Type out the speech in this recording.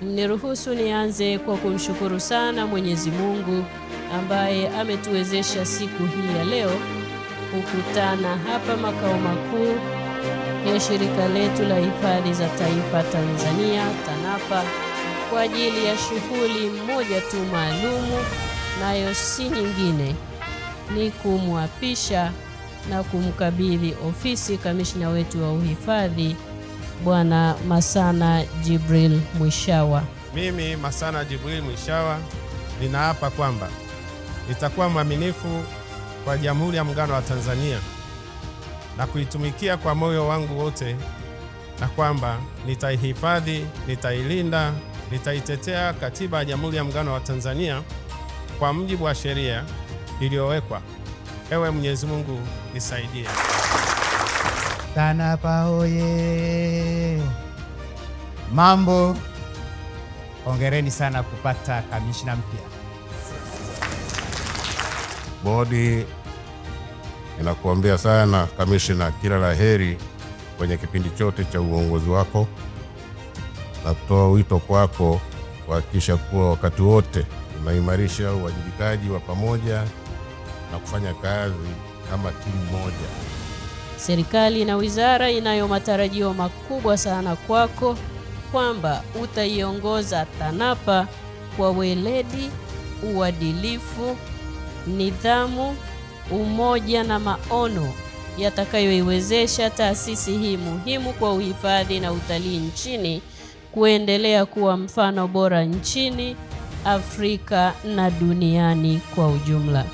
Niruhusu nianze kwa kumshukuru sana Mwenyezi Mungu ambaye ametuwezesha siku hii ya leo kukutana hapa makao makuu ya shirika letu la hifadhi za taifa Tanzania TANAPA kwa ajili ya shughuli moja tu maalumu, nayo si nyingine ni kumwapisha na kumkabidhi ofisi kamishna wetu wa uhifadhi Bwana Masana Jibril Mwishawa. Mimi Masana Jibril Mwishawa ninaapa kwamba nitakuwa mwaminifu kwa Jamhuri ya Muungano wa Tanzania na kuitumikia kwa moyo wangu wote, na kwamba nitaihifadhi, nitailinda, nitaitetea Katiba ya Jamhuri ya Muungano wa Tanzania kwa mujibu wa sheria iliyowekwa. Ewe Mwenyezi Mungu nisaidie. TANAPA oye! Mambo, hongereni sana kupata kamishna mpya. Bodi inakuombea sana kamishna, kila la heri kwenye kipindi chote cha uongozi wako, na kutoa wito kwako kuhakikisha kuwa wakati wote unaimarisha uwajibikaji wa pamoja na kufanya kazi kama timu moja. Serikali na wizara inayo matarajio makubwa sana kwako kwamba utaiongoza TANAPA kwa weledi, uadilifu, nidhamu, umoja na maono yatakayoiwezesha taasisi hii muhimu kwa uhifadhi na utalii nchini kuendelea kuwa mfano bora nchini, Afrika na duniani kwa ujumla.